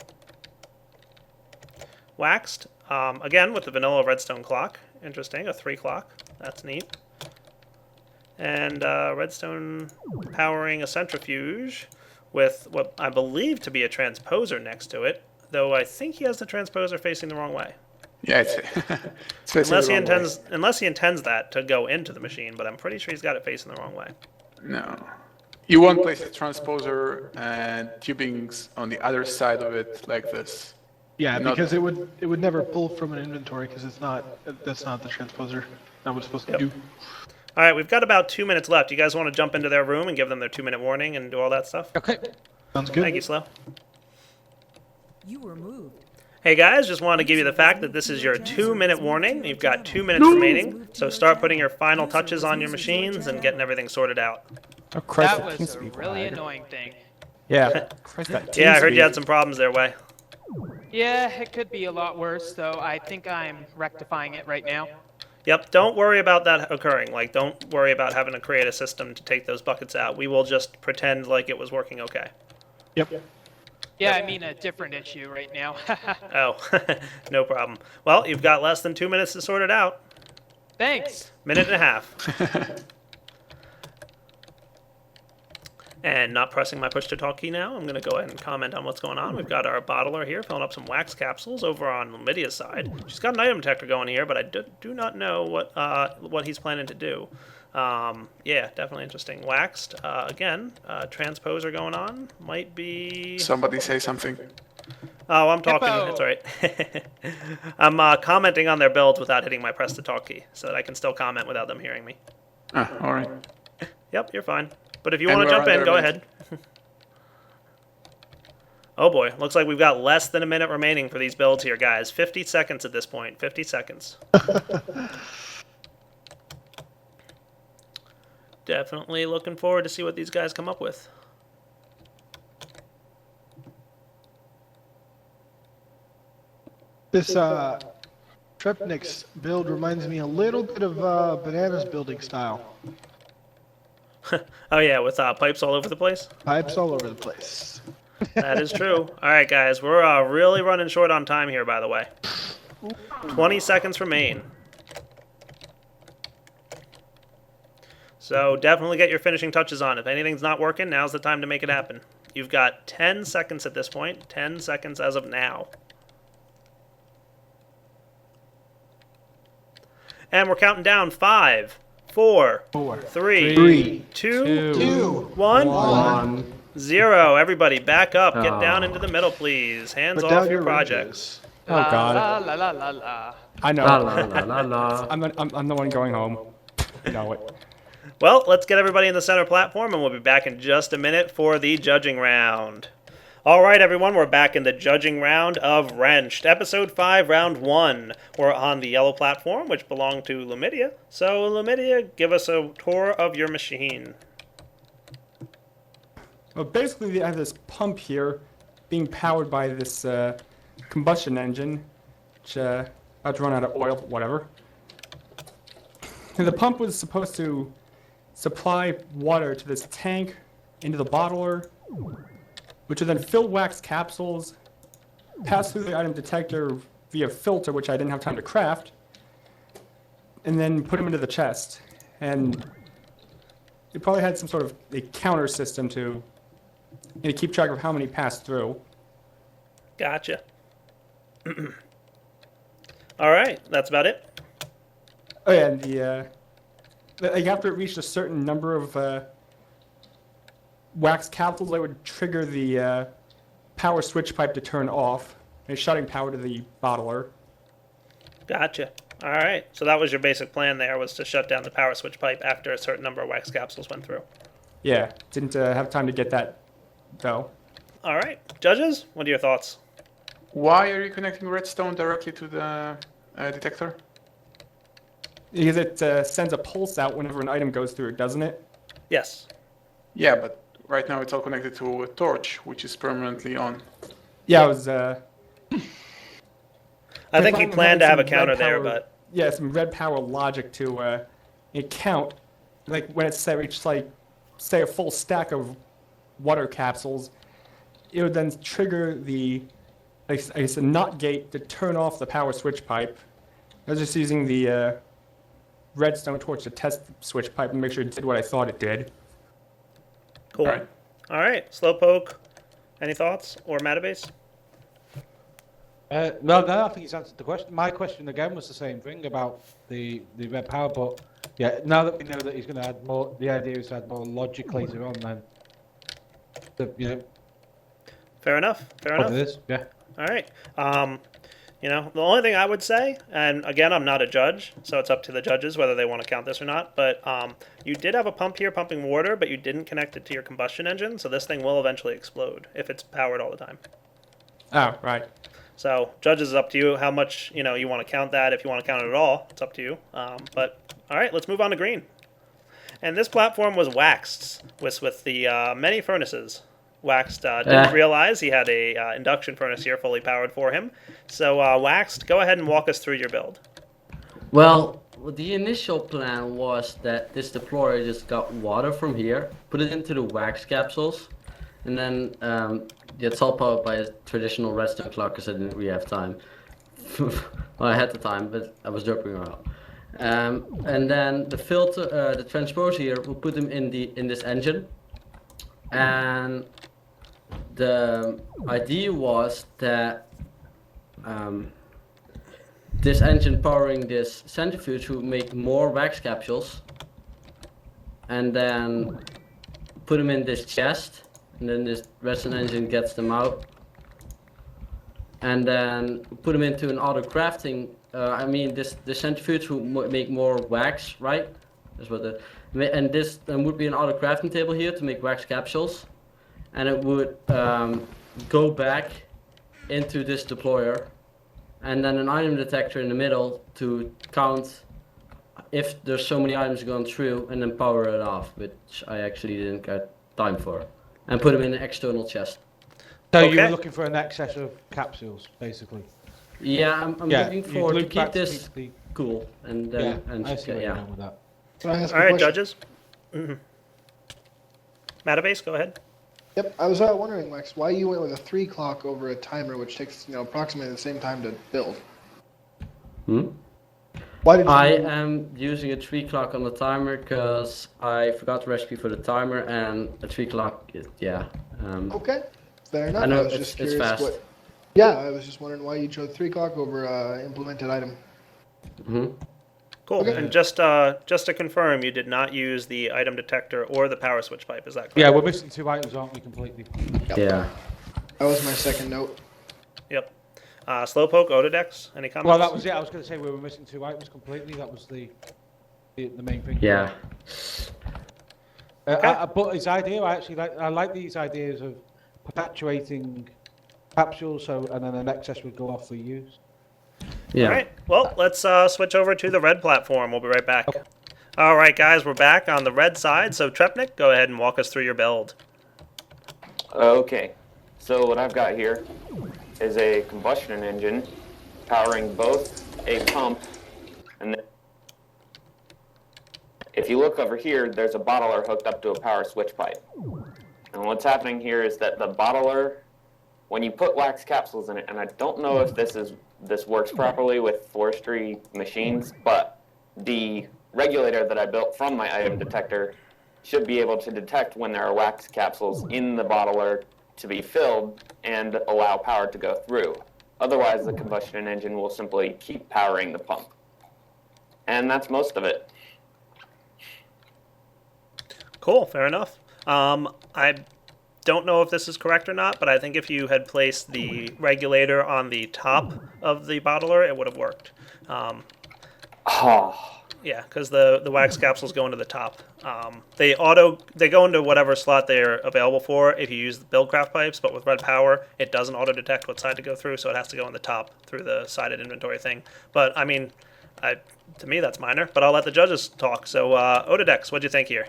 [SPEAKER 1] Waxed, again with the vanilla redstone clock. Interesting, a 3 clock. That's neat. And redstone powering a centrifuge with what I believe to be a transposer next to it. Though I think he has the transposer facing the wrong way.
[SPEAKER 7] Yeah, it's facing
[SPEAKER 1] unless
[SPEAKER 7] the wrong way.
[SPEAKER 1] Unless he intends that to go into the machine, but I'm pretty sure he's got it facing the wrong way.
[SPEAKER 7] No. You won't place a transposer and tubings on the other side of it like this.
[SPEAKER 5] Yeah, because it would never pull from an inventory because that's not the transposer. Not what it's supposed to do.
[SPEAKER 1] All right, we've got about 2 minutes left. You guys want to jump into their room and give them their 2-minute warning and do all that stuff?
[SPEAKER 6] Okay.
[SPEAKER 5] Sounds good.
[SPEAKER 1] Thank you, Slow.
[SPEAKER 9] You were moved.
[SPEAKER 1] Hey guys, just wanted to give you the fact that this is your 2-minute warning. You've got 2 minutes remaining, so start putting your final touches on your machines and getting everything sorted out.
[SPEAKER 2] Oh, Christ,
[SPEAKER 4] That was a really annoying thing.
[SPEAKER 2] Yeah, Christ, that
[SPEAKER 1] Yeah, I heard
[SPEAKER 2] TeamSpeak.
[SPEAKER 1] you had some problems their way.
[SPEAKER 4] Yeah, it could be a lot worse, though. I think I'm rectifying it right now.
[SPEAKER 1] Yep, don't worry about that occurring. Like, don't worry about having to create a system to take those buckets out. We will just pretend like it was working okay.
[SPEAKER 5] Yep.
[SPEAKER 4] Yeah, I mean a different issue right now.
[SPEAKER 1] Oh, no problem. Well, you've got less than 2 minutes to sort it out.
[SPEAKER 4] Thanks.
[SPEAKER 1] Minute and a half. And not pressing my push-to-talk key now, I'm going to go ahead and comment on what's going on. We've got our bottler here filling up some wax capsules over on Lumidia's side. She's got an item detector going here, but I do not know what he's planning to do. Yeah, definitely interesting. Waxed, again, transposer going on. Might be...
[SPEAKER 7] Somebody say something.
[SPEAKER 1] Oh, I'm talking.
[SPEAKER 4] Hippo.
[SPEAKER 1] It's all right. I'm commenting on their builds without hitting my press-to-talk key, so that I can still comment without them hearing me.
[SPEAKER 7] Ah, all right.
[SPEAKER 1] Yep, you're fine. But if you
[SPEAKER 7] And
[SPEAKER 1] want to
[SPEAKER 7] we're
[SPEAKER 1] jump in,
[SPEAKER 7] under
[SPEAKER 1] go
[SPEAKER 7] a minute.
[SPEAKER 1] ahead. Oh boy, looks like we've got less than a minute remaining for these builds here, guys. 50 seconds at this point. 50 seconds. Definitely looking forward to see what these guys come up with.
[SPEAKER 5] This Trepnik's build reminds me a little bit of Banana's building style.
[SPEAKER 1] Oh yeah, with pipes all over the place?
[SPEAKER 5] Pipes all over the place.
[SPEAKER 1] That is true. All right, guys, we're really running short on time here, by the way. 20 seconds remain. So definitely get your finishing touches on. If anything's not working, now's the time to make it happen. You've got 10 seconds at this point. 10 seconds as of now. And we're counting down 5, 4, 3, 2, 1, 0. Everybody back up. Get down into the middle, please. Hands
[SPEAKER 5] Put
[SPEAKER 1] off
[SPEAKER 5] down
[SPEAKER 1] your
[SPEAKER 5] your
[SPEAKER 1] projects.
[SPEAKER 2] Oh God.
[SPEAKER 4] La la la la.
[SPEAKER 2] I know.
[SPEAKER 3] La la la la la.
[SPEAKER 2] I'm the one going home. You know it.
[SPEAKER 1] Well, let's get everybody in the center platform, and we'll be back in just a minute for the judging round. All right, everyone, we're back in the judging round of Wrenched. Episode 5, Round 1. We're on the yellow platform, which belonged to Lumidia. So, Lumidia, give us a tour of your machine.
[SPEAKER 2] Well, basically, I have this pump here being powered by this combustion engine, which about to run out of oil, whatever. And the pump was supposed to supply water to this tank into the bottler, which would then fill wax capsules, pass through the item detector via filter, which I didn't have time to craft, and then put them into the chest. And it probably had some sort of a counter system to keep track of how many passed through.
[SPEAKER 1] Gotcha. All right, that's about it.
[SPEAKER 2] Oh yeah, and like after it reached a certain number of wax capsules, I would trigger the power switch pipe to turn off, and shutting power to the bottler.
[SPEAKER 1] Gotcha. All right. So that was your basic plan there, was to shut down the power switch pipe after a certain number of wax capsules went through.
[SPEAKER 2] Yeah, didn't have time to get that, though.
[SPEAKER 1] All right. Judges, what are your thoughts?
[SPEAKER 7] Why are you connecting redstone directly to the detector?
[SPEAKER 2] Because it sends a pulse out whenever an item goes through, doesn't it?
[SPEAKER 1] Yes.
[SPEAKER 7] Yeah, but right now it's all connected to a torch, which is permanently on.
[SPEAKER 2] Yeah, I was...
[SPEAKER 1] I think he planned to have a counter there, but...
[SPEAKER 2] Yeah, some red power logic to count, like when it's reached, like, say a full stack of water capsules, it would then trigger the, I guess, a NOT gate to turn off the power switch pipe. I was just using the redstone torch to test the switch pipe and make sure it did what I thought it did.
[SPEAKER 1] Cool. All right. Slowpoke, any thoughts? Or Matabase?
[SPEAKER 6] No, I think he's answered the question. My question again was the same thing about the red power, but yeah, now that we know that he's going to add more, the idea is to add more logic later on. Then,
[SPEAKER 1] Fair enough. Fair enough.
[SPEAKER 6] It is, yeah.
[SPEAKER 1] All right. The only thing I would say, and again, I'm not a judge, so it's up to the judges whether they want to count this or not, but you did have a pump here pumping water, but you didn't connect it to your combustion engine, so this thing will eventually explode if it's powered all the time.
[SPEAKER 2] Oh, right.
[SPEAKER 1] So, judges, is up to you how much you want to count that. If you want to count it at all, it's up to you. But all right, let's move on to green. And this platform was waxed with the many furnaces. Waxed didn't realize he had a induction furnace here fully powered for him. So, Waxed, go ahead and walk us through your build.
[SPEAKER 3] Well, the initial plan was that this deployer just got water from here, put it into the wax capsules, and then it's all powered by a traditional redstone clock because I didn't really have time. Well, I had the time, but I was dropping around. And then the filter, the transposer here, we'll put them in this engine. And the idea was that this engine powering this centrifuge would make more wax capsules, and then put them in this chest. And then this redstone engine gets them out, and then put them into an auto crafting. The centrifuge will make more wax, right? That's what and this would be an auto crafting table here to make wax capsules, and it would go back into this deployer, and then an item detector in the middle to count if there's so many items going through, and then power it off, which I actually didn't get time for. And put them in an external chest.
[SPEAKER 6] So you were looking for an excess of capsules, basically.
[SPEAKER 3] Yeah, I'm looking for to keep this cool and
[SPEAKER 6] I see where you're going with that.
[SPEAKER 5] Can I ask
[SPEAKER 1] All
[SPEAKER 5] a
[SPEAKER 1] right,
[SPEAKER 5] question?
[SPEAKER 1] judges. Matabase, go ahead.
[SPEAKER 5] Yep, I was wondering, Lex, why you went with a 3 clock over a timer, which takes approximately the same time to build. Why did you?
[SPEAKER 3] I am using a 3 clock on the timer because I forgot the recipe for the timer, and a 3 clock is
[SPEAKER 5] Okay, fair enough.
[SPEAKER 3] I know
[SPEAKER 5] was
[SPEAKER 3] it's
[SPEAKER 5] just curious
[SPEAKER 3] fast.
[SPEAKER 5] I was just wondering why you chose 3 clock over implemented item.
[SPEAKER 1] Cool.
[SPEAKER 5] Okay.
[SPEAKER 1] And just to confirm, you did not use the item detector or the power switch pipe. Is that correct?
[SPEAKER 6] Yeah, we're missing 2 items, aren't we, completely?
[SPEAKER 3] Yeah.
[SPEAKER 5] That was my second note.
[SPEAKER 1] Yep. Slowpoke, Ododex, any comments?
[SPEAKER 6] Well, that was it. I was going to say we were missing 2 items completely. That was the main thing.
[SPEAKER 3] Yeah.
[SPEAKER 6] But his idea, I like these ideas of perpetuating capsules, and then an excess would go off for use.
[SPEAKER 3] Yeah.
[SPEAKER 1] All right. Well, let's switch over to the red platform. We'll be right back. Okay. All right, guys, we're back on the red side. So, Trepnik, go ahead and walk us through your build.
[SPEAKER 11] Okay. So what I've got here is a combustion engine powering both a pump and if you look over here, there's a bottler hooked up to a power switch pipe. And what's happening here is that the bottler, when you put wax capsules in it, and I don't know if this works properly with forestry machines, but the regulator that I built from my item detector should be able to detect when there are wax capsules in the bottler to be filled and allow power to go through. Otherwise, the combustion engine will simply keep powering the pump. And that's most of it.
[SPEAKER 1] Cool, fair enough. I don't know if this is correct or not, but I think if you had placed the regulator on the top of the bottler, it would have worked.
[SPEAKER 11] Oh,
[SPEAKER 1] Yeah, because the wax capsules go into the top. They go into whatever slot they're available for if you use the buildcraft pipes, but with red power, it doesn't auto detect what side to go through, so it has to go in the top through the sided inventory thing. But I mean, to me that's minor. But I'll let the judges talk. So Odadex, what'd you think here?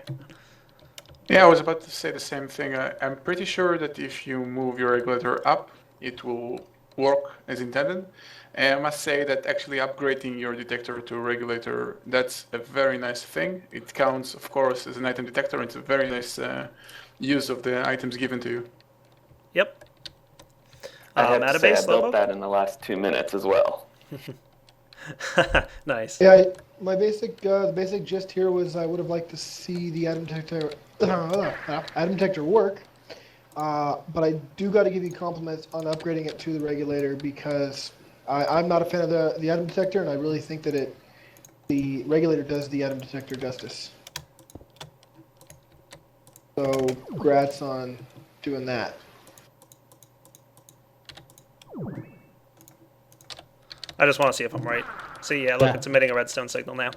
[SPEAKER 7] Yeah, I was about to say the same thing. I'm pretty sure that if you move your regulator up, it will work as intended. And I must say that actually upgrading your detector to a regulator, that's a very nice thing. It counts, of course, as an item detector. It's a very nice use of the items given to you.
[SPEAKER 1] Yep.
[SPEAKER 11] I have to say I built
[SPEAKER 1] Slowpoke?
[SPEAKER 11] that in the last 2 minutes as well.
[SPEAKER 1] Nice.
[SPEAKER 5] Yeah, my the basic gist here was I would have liked to see the item detector work, but I do got to give you compliments on upgrading it to the regulator because I'm not a fan of the item detector, and I really think that the regulator does the item detector justice. So, congrats on doing that.
[SPEAKER 1] I just want to see if I'm right. See, yeah, look,
[SPEAKER 6] Yeah.
[SPEAKER 1] it's emitting a redstone signal now.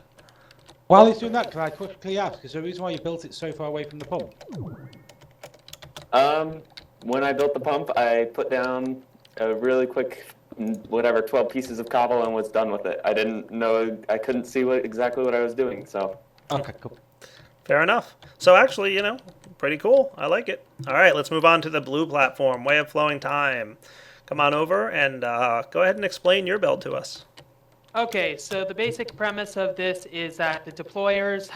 [SPEAKER 6] While he's doing that, can I quickly ask, is there a reason why you built it so far away from the pump?
[SPEAKER 11] When I built the pump, I put down a really quick, 12 pieces of cobble and was done with it. I didn't know, I couldn't see exactly what I was doing, so.
[SPEAKER 6] Okay, cool.
[SPEAKER 1] Fair enough. So actually, pretty cool. I like it. All right, let's move on to the blue platform, Way of Flowing Time. Come on over and go ahead and explain your build to us.
[SPEAKER 4] Okay, so the basic premise of this is that the deployers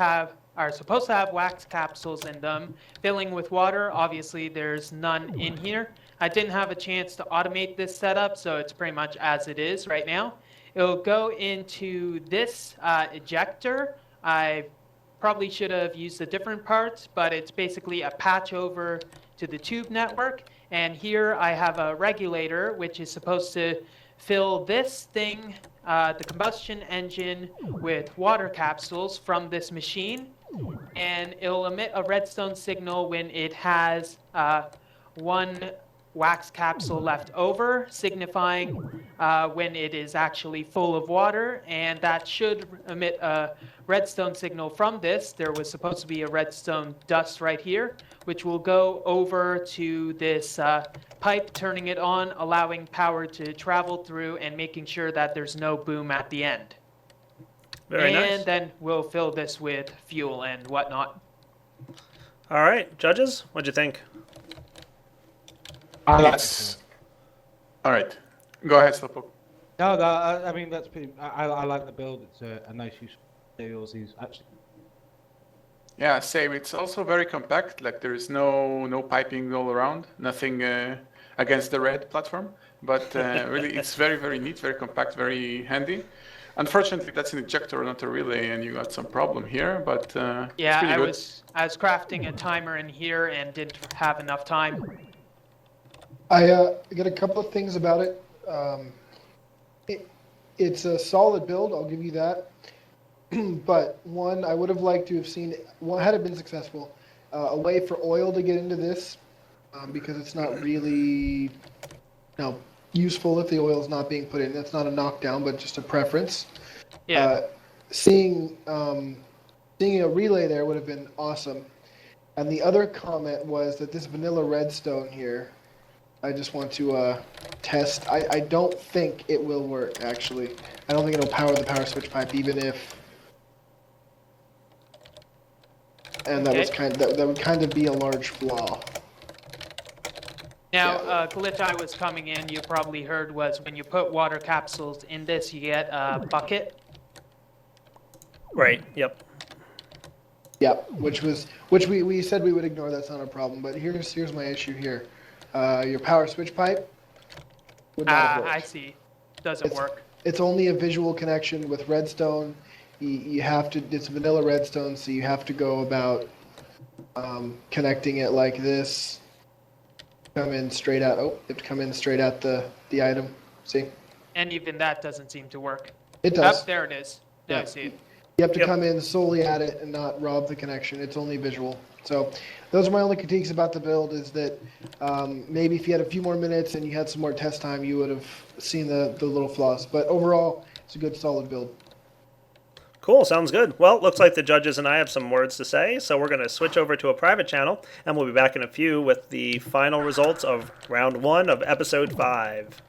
[SPEAKER 4] are supposed to have wax capsules in them, filling with water. Obviously, there's none in here. I didn't have a chance to automate this setup, so it's pretty much as it is right now. It'll go into this ejector. I probably should have used a different part, but it's basically a patch over to the tube network. And here I have a regulator, which is supposed to fill this thing, the combustion engine, with water capsules from this machine. And it'll emit a redstone signal when it has one wax capsule left over, signifying when it is actually full of water, and that should emit a redstone signal from this. There was supposed to be a redstone dust right here, which will go over to this pipe, turning it on, allowing power to travel through and making sure that there's no boom at the end.
[SPEAKER 1] Very nice.
[SPEAKER 4] And then we'll fill this with fuel and whatnot.
[SPEAKER 1] All right, judges, what'd you think?
[SPEAKER 7] All right. Go ahead, Slowpoke.
[SPEAKER 6] No, I mean, that's pretty. I like the build. It's a nice use of materials. He's actually.
[SPEAKER 7] Yeah, same. It's also very compact. Like there is no piping all around. Nothing against the red platform. But really, it's very neat, very compact, very handy. Unfortunately, that's an ejector, not a relay, and you got some problem here. But
[SPEAKER 4] yeah,
[SPEAKER 7] it's
[SPEAKER 4] I was crafting a timer in here and didn't have enough time.
[SPEAKER 5] I got a couple of things about it. It's a solid build, I'll give you that. But one, I would have liked to have seen, had it been successful, a way for oil to get into this, because it's not really useful if the oil is not being put in. That's not a knockdown, but just a preference.
[SPEAKER 4] Yeah.
[SPEAKER 5] Seeing a relay there would have been awesome. And the other comment was that this vanilla redstone here, I just want to test. I don't think it will work, actually. I don't think it'll power the power switch pipe, even if... And that was that would kind of be a large flaw.
[SPEAKER 4] Now, glitch I was coming in, you probably heard, was when you put water capsules in this, you get a bucket.
[SPEAKER 1] Right, yep.
[SPEAKER 5] Yep, which we said we would ignore. That's not a problem. But here's my issue here. Your power switch pipe would not have worked.
[SPEAKER 4] I see. Doesn't work.
[SPEAKER 5] It's only a visual connection with redstone. You have to. It's vanilla redstone, so you have to go about connecting it like this. Come in straight out. Oh, you have to come in straight at the item. See?
[SPEAKER 4] And even that doesn't seem to work.
[SPEAKER 5] It does.
[SPEAKER 4] Oh, there it is. Now
[SPEAKER 5] Yeah.
[SPEAKER 4] I see it.
[SPEAKER 5] You have to come in solely at it and not rob the connection. It's only visual. So those are my only critiques about the build, is that maybe if you had a few more minutes and you had some more test time, you would have seen the little flaws. But overall, it's a good, solid build.
[SPEAKER 1] Cool, sounds good. Well, looks like the judges and I have some words to say, so we're going to switch over to a private channel, and we'll be back in a few with the final results of round 1 of episode 5.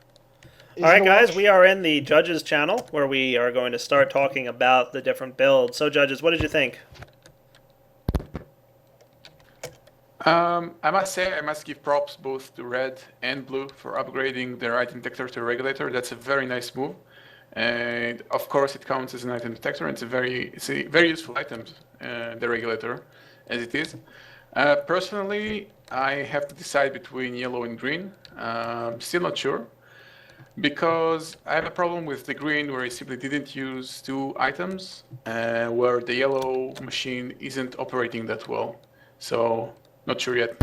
[SPEAKER 1] All right, guys, we are in the judges channel, where we are going to start talking about the different builds. So, judges, what did you think?
[SPEAKER 7] I must say, I must give props both to Red and Blue for upgrading their item detector to a regulator. That's a very nice move. And of course, it counts as an item detector. And it's a very useful item, the regulator, as it is. Personally, I have to decide between yellow and green. Still not sure, because I have a problem with the green where I simply didn't use 2 items, where the yellow machine isn't operating that well. So, not sure yet.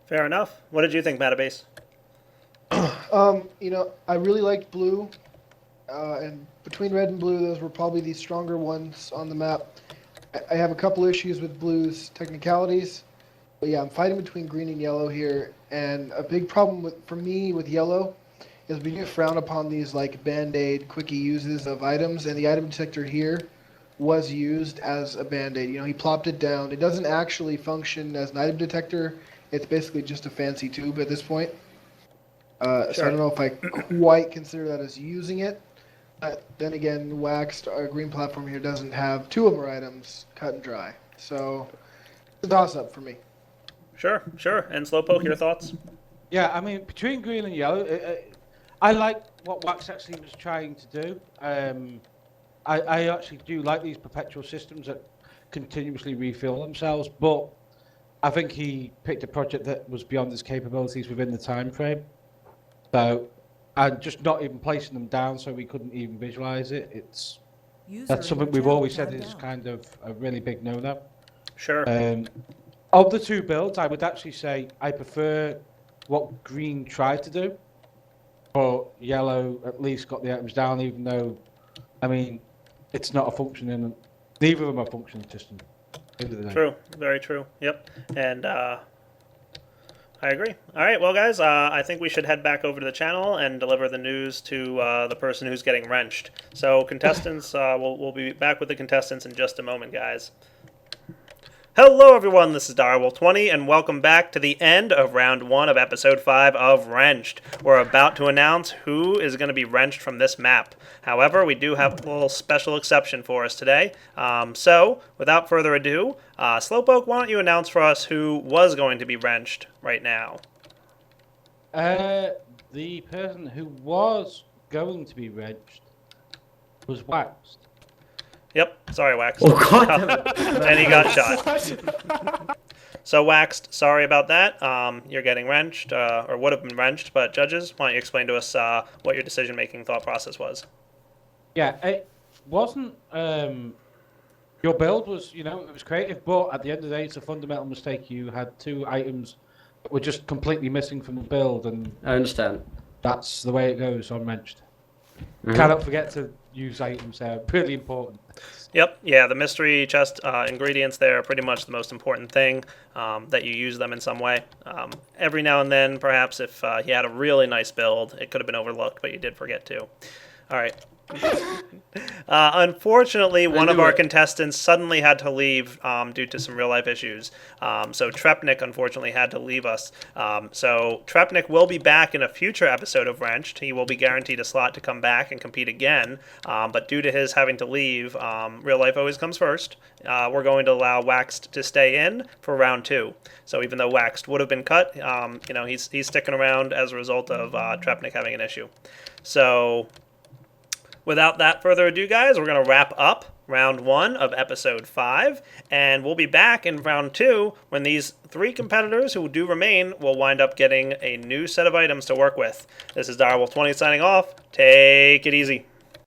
[SPEAKER 1] Fair enough. What did you think, Matabase?
[SPEAKER 5] I really liked blue. And between red and blue, those were probably the stronger ones on the map. I have a couple issues with blue's technicalities. But yeah, I'm fighting between green and yellow here. And a big problem for me with yellow is we do frown upon these like band-aid quickie uses of items. And the item detector here was used as a band-aid. He plopped it down. It doesn't actually function as an item detector. It's basically just a fancy tube at this point. So I don't know if I quite consider that as using it. But then again, Waxed, our green platform here, doesn't have 2 of our items cut and dry. So it's a toss-up for me.
[SPEAKER 1] Sure. And Slowpoke, your thoughts?
[SPEAKER 6] Yeah, I mean, between green and yellow, I like what Wax actually was trying to do. I actually do like these perpetual systems that continuously refill themselves, but I think he picked a project that was beyond his capabilities within the time frame. So, and just not even placing them down so we couldn't even visualize it. That's something we've always said is kind of a really big no-no.
[SPEAKER 1] Sure.
[SPEAKER 6] Of the 2 builds, I would actually say I prefer what green tried to do, but yellow at least got the items down, even though, I mean, it's not a functioning, neither of them are functioning system.
[SPEAKER 1] True, very true. Yep. And I agree. All right, well, guys, I think we should head back over to the channel and deliver the news to the person who's getting wrenched. So, contestants, we'll be back with the contestants in just a moment, guys. Hello, everyone. This is Direwolf20, and welcome back to the end of round 1 of episode 5 of Wrenched. We're about to announce who is going to be wrenched from this map. However, we do have a little special exception for us today. So, without further ado, Slowpoke, why don't you announce for us who was going to be wrenched right now?
[SPEAKER 6] The person who was going to be wrenched was Waxed.
[SPEAKER 1] Yep, sorry, Waxed.
[SPEAKER 3] Oh, God.
[SPEAKER 1] And he got shot. So, Waxed, sorry about that. You're getting wrenched, or would have been wrenched, but judges, why don't you explain to us what your decision-making thought process was?
[SPEAKER 6] Yeah, it wasn't... your build was, it was creative, but at the end of the day, it's a fundamental mistake. You had 2 items that were just completely missing from the build, and...
[SPEAKER 3] I understand.
[SPEAKER 6] That's the way it goes on Wrenched. Cannot forget to use items there. Really important.
[SPEAKER 1] Yep, yeah, the mystery chest ingredients there are pretty much the most important thing, that you use them in some way. Every now and then, perhaps, if you had a really nice build, it could have been overlooked, but you did forget to. All right. Unfortunately, one of our contestants suddenly had to leave due to some real-life issues. So Trepnik, unfortunately, had to leave us. So Trepnik will be back in a future episode of Wrenched. He will be guaranteed a slot to come back and compete again. But due to his having to leave, real life always comes first. We're going to allow Waxed to stay in for round 2. So even though Waxed would have been cut, he's sticking around as a result of Trepnik having an issue. So... without that further ado, guys, we're going to wrap up round 1 of episode 5, and we'll be back in round 2 when these 3 competitors who do remain will wind up getting a new set of items to work with. This is Direwolf20 signing off. Take it easy.